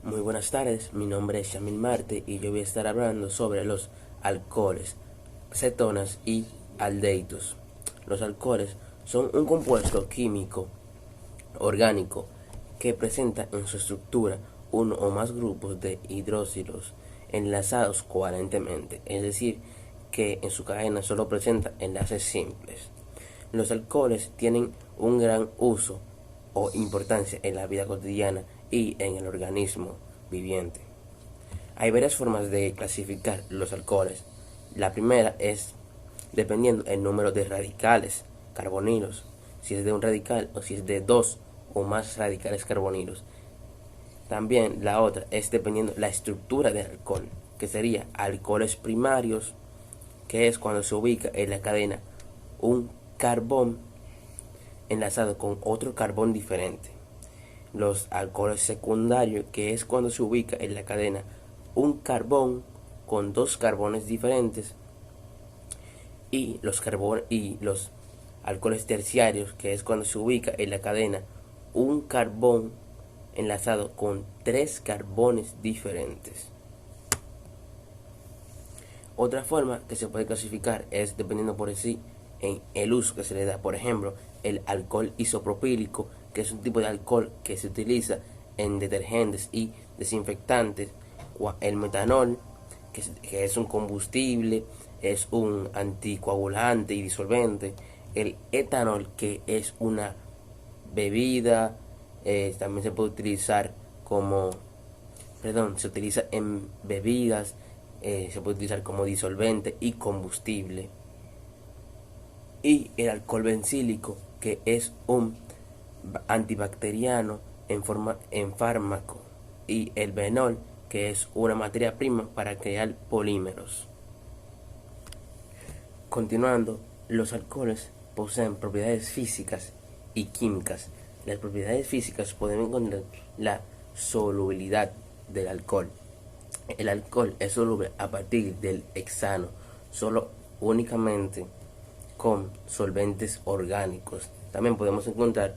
Muy buenas tardes, mi nombre es Shamil Marte y yo voy a estar hablando sobre los alcoholes, cetonas y aldehídos. Los alcoholes son un compuesto químico orgánico que presenta en su estructura uno o más grupos de hidroxilos enlazados covalentemente, es decir, que en su cadena solo presenta enlaces simples. Los alcoholes tienen un gran uso o importancia en la vida cotidiana y en el organismo viviente. Hay varias formas de clasificar los alcoholes. La primera es dependiendo el número de radicales carbonilos, si es de un radical o si es de dos o más radicales carbonilos. También la otra es dependiendo la estructura del alcohol, que sería alcoholes primarios, que es cuando se ubica en la cadena un carbón enlazado con otro carbón diferente. Los alcoholes secundarios, que es cuando se ubica en la cadena un carbón con dos carbones diferentes. Y los alcoholes terciarios, que es cuando se ubica en la cadena un carbón enlazado con tres carbones diferentes. Otra forma que se puede clasificar es dependiendo por sí en el uso que se le da. Por ejemplo, el alcohol isopropílico, que es un tipo de alcohol que se utiliza en detergentes y desinfectantes. El metanol, que es un combustible, es un anticoagulante y disolvente. El etanol, que es una bebida, también se puede utilizar se utiliza en bebidas, se puede utilizar como disolvente y combustible. Y el alcohol bencílico, que es un antibacteriano en fármaco. Y el benol, que es una materia prima para crear polímeros. Continuando, los alcoholes poseen propiedades físicas y químicas. Las propiedades físicas podemos encontrar la solubilidad del alcohol. El alcohol es soluble a partir del hexano, solo únicamente con solventes orgánicos. También podemos encontrar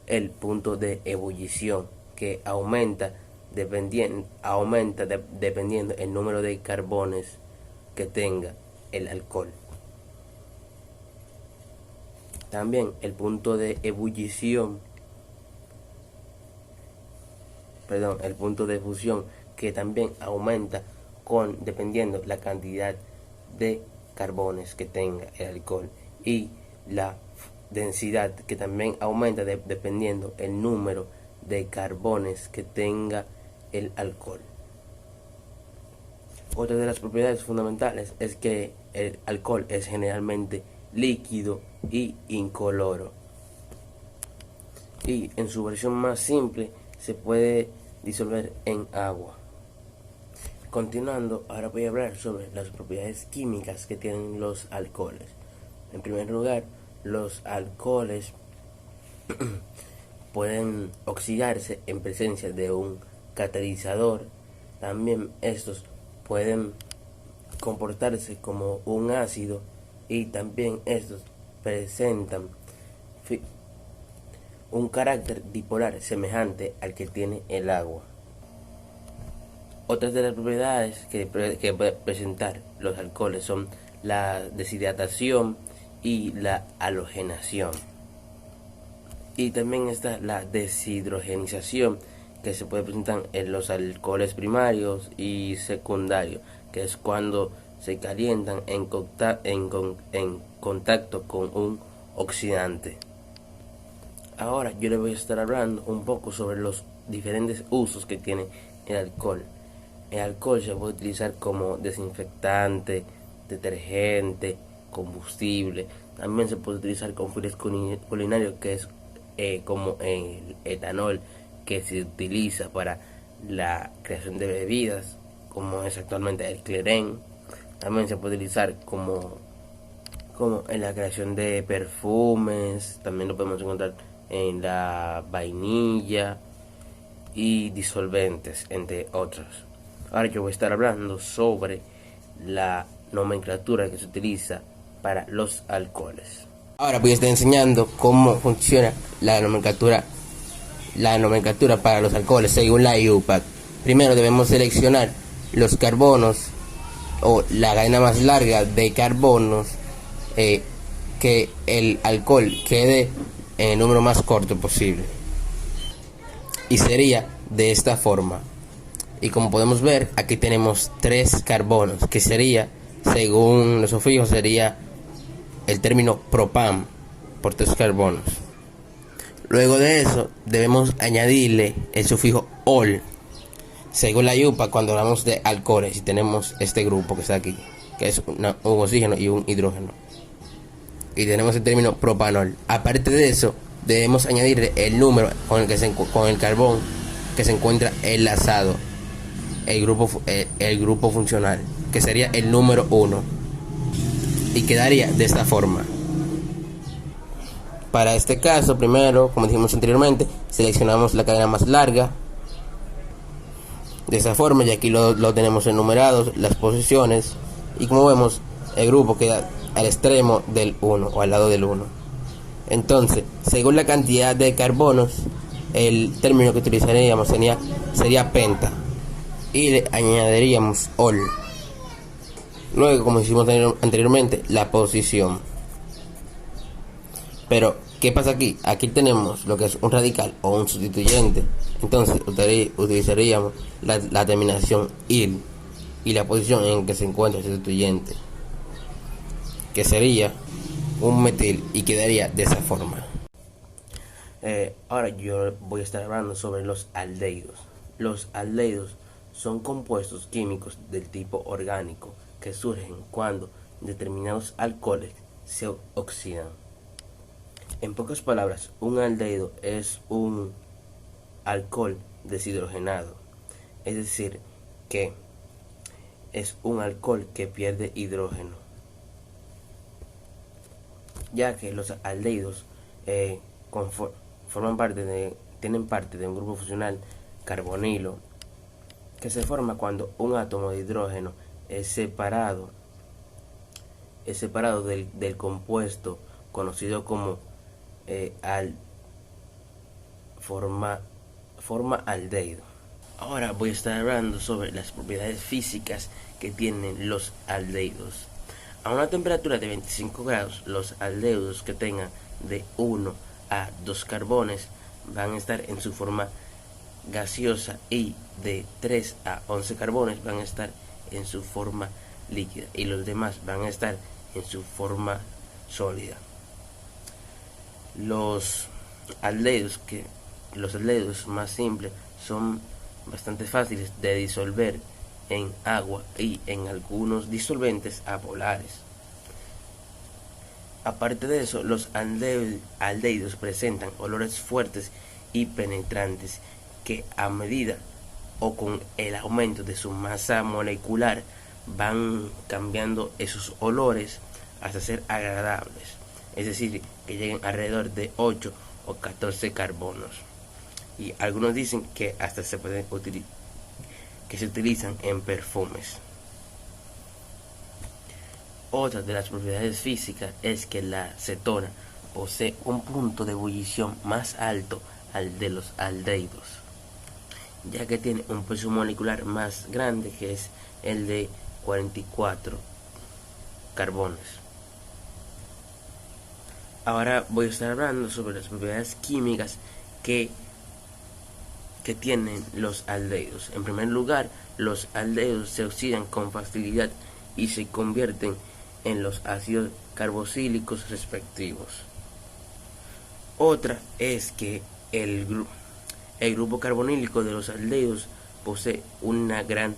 el punto de ebullición, que aumenta dependiendo el número de carbones que tenga el alcohol. También el punto de ebullición, el punto de fusión, que también aumenta dependiendo la cantidad de carbones que tenga el alcohol, y la densidad, que también aumenta dependiendo el número de carbones que tenga el alcohol. Otra de las propiedades fundamentales es que el alcohol es generalmente líquido y incoloro, y en su versión más simple se puede disolver en agua. Continuando, ahora voy a hablar sobre las propiedades químicas que tienen los alcoholes. En primer lugar, los alcoholes pueden oxidarse en presencia de un catalizador. También estos pueden comportarse como un ácido, y también estos presentan un carácter dipolar semejante al que tiene el agua. Otras de las propiedades que pueden presentar los alcoholes son la deshidratación y la halogenación. Y también está la deshidrogenización, que se puede presentar en los alcoholes primarios y secundarios, que es cuando se calientan en contacto con un oxidante. Ahora yo les voy a estar hablando un poco sobre los diferentes usos que tiene el alcohol. El alcohol se puede utilizar como desinfectante, detergente, combustible. También se puede utilizar con fines culinarios, que es como el etanol, que se utiliza para la creación de bebidas, como es actualmente el clerén. También se puede utilizar como en la creación de perfumes. También lo podemos encontrar en la vainilla y disolventes, entre otros. Ahora yo voy a estar hablando sobre la nomenclatura que se utiliza para los alcoholes. Ahora voy a estar enseñando cómo funciona la nomenclatura para los alcoholes según la IUPAC. Primero debemos seleccionar los carbonos o la cadena más larga de carbonos, que el alcohol quede en el número más corto posible, y sería de esta forma. Y como podemos ver, aquí tenemos 3 carbonos, que sería, según los sufijos, sería el término propan por 3 carbonos. Luego de eso debemos añadirle el sufijo ol, según la yupa. Cuando hablamos de alcoholes y tenemos este grupo que está aquí, que es un oxígeno y un hidrógeno, y tenemos el término propanol. Aparte de eso, debemos añadirle el número con el carbón que se encuentra enlazado, el grupo funcional, que sería el número 1, y quedaría de esta forma. Para este caso, primero, como dijimos anteriormente, seleccionamos la cadena más larga de esa forma, y aquí lo tenemos enumerados, las posiciones, y como vemos, el grupo queda al extremo del 1 o al lado del 1. Entonces, según la cantidad de carbonos, el término que utilizaríamos sería penta, y le añadiríamos ol. Luego, como hicimos anteriormente, la posición. Pero, ¿qué pasa aquí? Aquí tenemos lo que es un radical o un sustituyente. Entonces, utilizaríamos la terminación il y la posición en que se encuentra el sustituyente, que sería un metil, y quedaría de esa forma. Ahora yo voy a estar hablando sobre los aldehídos. Los aldehídos son compuestos químicos del tipo orgánico que surgen cuando determinados alcoholes se oxidan. En pocas palabras, un aldehído es un alcohol deshidrogenado, es decir, que es un alcohol que pierde hidrógeno, ya que los aldehídos tienen parte de un grupo funcional carbonilo, que se forma cuando un átomo de hidrógeno es separado del compuesto conocido como forma aldehído. Ahora voy a estar hablando sobre las propiedades físicas que tienen los aldehídos. A una temperatura de 25 grados, los aldehídos que tengan de 1 a 2 carbones van a estar en su forma gaseosa, y de 3 a 11 carbones van a estar en su forma líquida, y los demás van a estar en su forma sólida. Los aldehídos más simples son bastante fáciles de disolver en agua y en algunos disolventes apolares. Aparte de eso, los aldehídos presentan olores fuertes y penetrantes que, a medida o con el aumento de su masa molecular, van cambiando esos olores hasta ser agradables, es decir, que lleguen alrededor de 8 o 14 carbonos, y algunos dicen que hasta se utilizan en perfumes. Otra de las propiedades físicas es que la cetona posee un punto de ebullición más alto al de los aldehídos, ya que tiene un peso molecular más grande, que es el de 44 carbones. Ahora voy a estar hablando sobre las propiedades químicas que tienen los aldehídos. En primer lugar, los aldehídos se oxidan con facilidad y se convierten en los ácidos carboxílicos respectivos. Otra es que el grupo carbonílico de los aldehídos posee una gran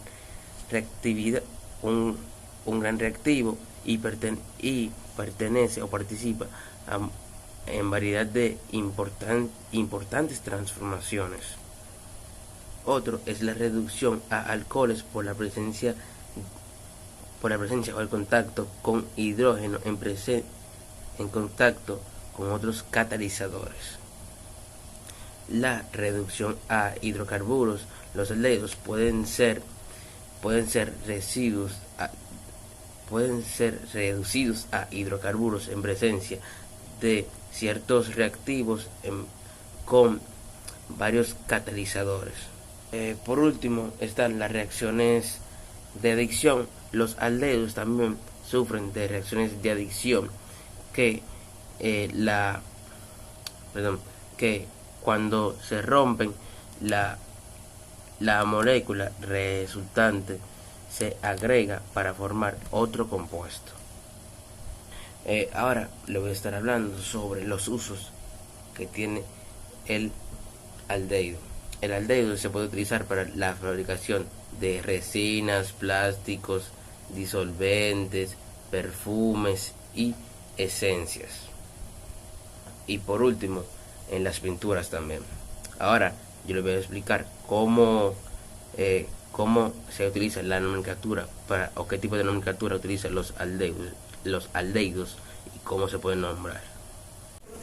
reactividad, un gran reactivo, y pertenece o participa en variedad de importantes transformaciones. Otro es la reducción a alcoholes por la presencia o el contacto con hidrógeno en contacto con otros catalizadores. La reducción a hidrocarburos. Los aldehídos pueden ser reducidos a hidrocarburos en presencia de ciertos reactivos con varios catalizadores. Por último están las reacciones de adicción. Los aldehídos también sufren de reacciones de adicción que que cuando se rompen la molécula resultante se agrega para formar otro compuesto. Ahora le voy a estar hablando sobre los usos que tiene el aldehído. El aldehído se puede utilizar para la fabricación de resinas, plásticos, disolventes, perfumes y esencias. Y por último, en las pinturas también. Ahora yo les voy a explicar cómo se utiliza la nomenclatura o qué tipo de nomenclatura utilizan los aldehídos y cómo se pueden nombrar.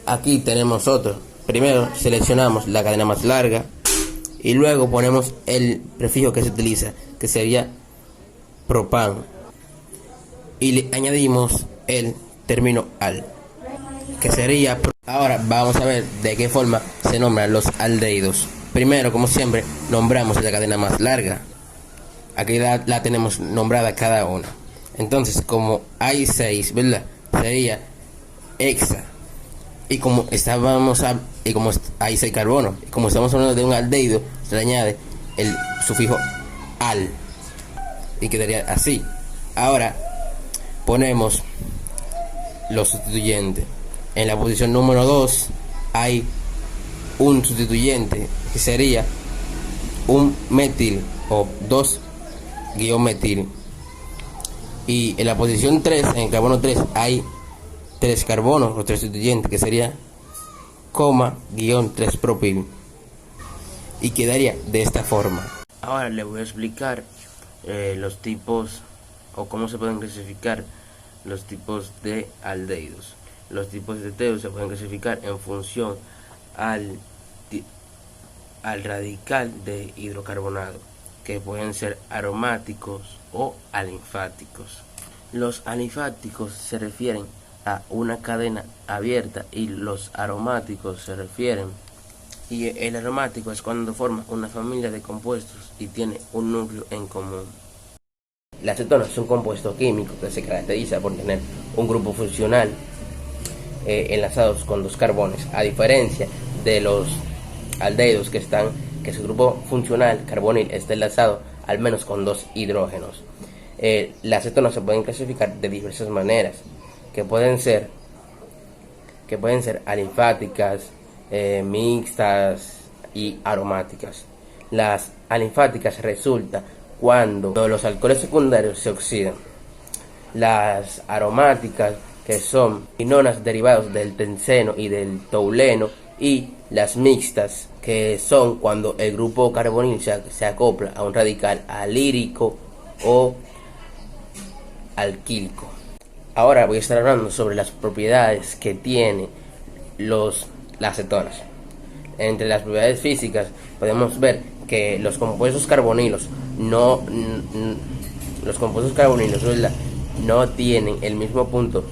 Aquí tenemos otro. Primero seleccionamos la cadena más larga y luego ponemos el prefijo que se utiliza, que sería propan, y le añadimos el término al, que sería. Ahora vamos a ver de qué forma se nombran los aldehídos. Primero, como siempre, nombramos la cadena más larga. Aquí la tenemos nombrada cada una. Entonces, como hay 6, ¿verdad? Sería hexa. Y como hay 6 carbonos, y como estamos hablando de un aldehído, se le añade el sufijo al y quedaría así. Ahora ponemos los sustituyentes. En la posición número 2 hay un sustituyente que sería un metil o 2-metil. Y en la posición 3, en el carbono 3, hay 3 carbonos o 3 sustituyentes, que sería -3 propil. Y quedaría de esta forma. Ahora les voy a explicar los tipos o cómo se pueden clasificar los tipos de aldehídos. Los tipos de aldehídos se pueden clasificar en función al radical de hidrocarbonado, que pueden ser aromáticos o alifáticos. Los alifáticos se refieren a una cadena abierta y los aromáticos se refieren, y el aromático es cuando forma una familia de compuestos y tiene un núcleo en común. La acetona es un compuesto químico que se caracteriza por tener un grupo funcional enlazados con 2 carbones, a diferencia de los aldehídos que su grupo funcional carbonil está enlazado al menos con 2 hidrógenos. Las acetonas se pueden clasificar de diversas maneras, que pueden ser alifáticas, mixtas y aromáticas. Las alifáticas resulta cuando los alcoholes secundarios se oxidan. Las aromáticas, que son quinonas derivados del tenceno y del touleno, y las mixtas, que son cuando el grupo carbonil se acopla a un radical alírico o alquílico. Ahora voy a estar hablando sobre las propiedades que tienen las acetonas. Entre las propiedades físicas podemos ver que los compuestos carbonilos no tienen el mismo punto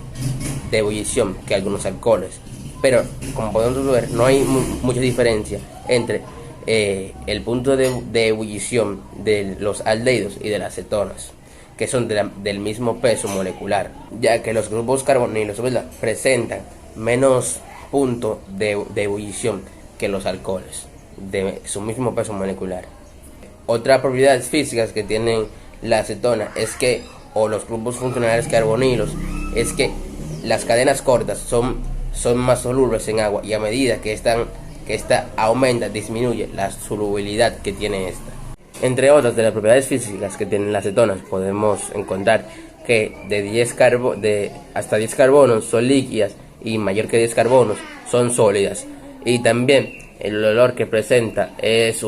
de ebullición que algunos alcoholes, pero como podemos ver no hay mucha diferencia entre el punto de ebullición de los aldehídos y de las cetonas, que son del mismo peso molecular, ya que los grupos carbonilos, ¿verdad?, presentan menos punto de ebullición que los alcoholes, de su mismo peso molecular. Otras propiedades físicas que tienen la acetona o los grupos funcionales carbonilos, es que las cadenas cortas son más solubles en agua, y a medida que esta aumenta, disminuye la solubilidad que tiene esta. Entre otras de las propiedades físicas que tienen las cetonas, podemos encontrar que hasta 10 carbonos son líquidas, y mayor que 10 carbonos son sólidas, y también el olor que presenta es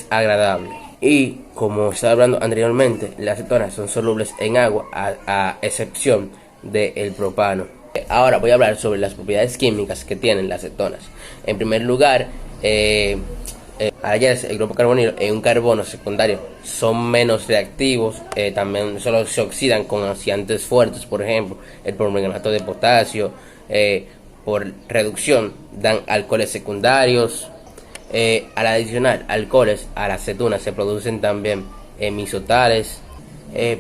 agradable. Y como estaba hablando anteriormente, las cetonas son solubles en agua, a excepción del propano. Ahora voy a hablar sobre las propiedades químicas que tienen las cetonas. En primer lugar, al hallarse el grupo carbonilo en un carbono secundario, son menos reactivos. También solo se oxidan con oxidantes fuertes, por ejemplo el permanganato de potasio. Por reducción dan alcoholes secundarios. Al adicionar alcoholes a las cetonas se producen también misotales.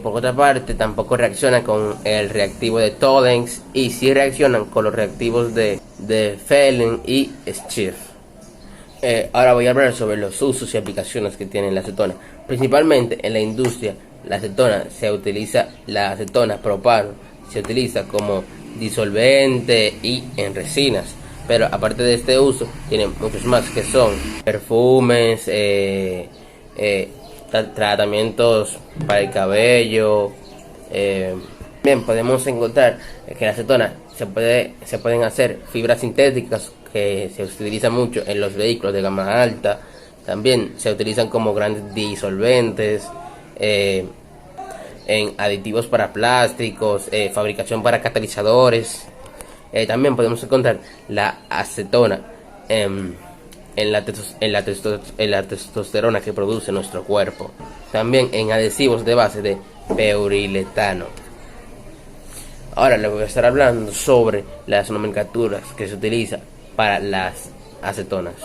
Por otra parte, tampoco reaccionan con el reactivo de Tollens y sí reaccionan con los reactivos de Fehling y Schiff. Ahora voy a hablar sobre los usos y aplicaciones que tiene la acetona. Principalmente en la industria, la acetona propano se utiliza como disolvente y en resinas. Pero aparte de este uso, tiene muchos más que son perfumes, tratamientos para el cabello. Bien, podemos encontrar que la acetona se pueden hacer fibras sintéticas que se utilizan mucho en los vehículos de gama alta. También se utilizan como grandes disolventes, en aditivos para plásticos, fabricación para catalizadores. También podemos encontrar la acetona en la testosterona que produce nuestro cuerpo. También en adhesivos de base de poliuretano. Ahora les voy a estar hablando sobre las nomenclaturas que se utilizan para las acetonas.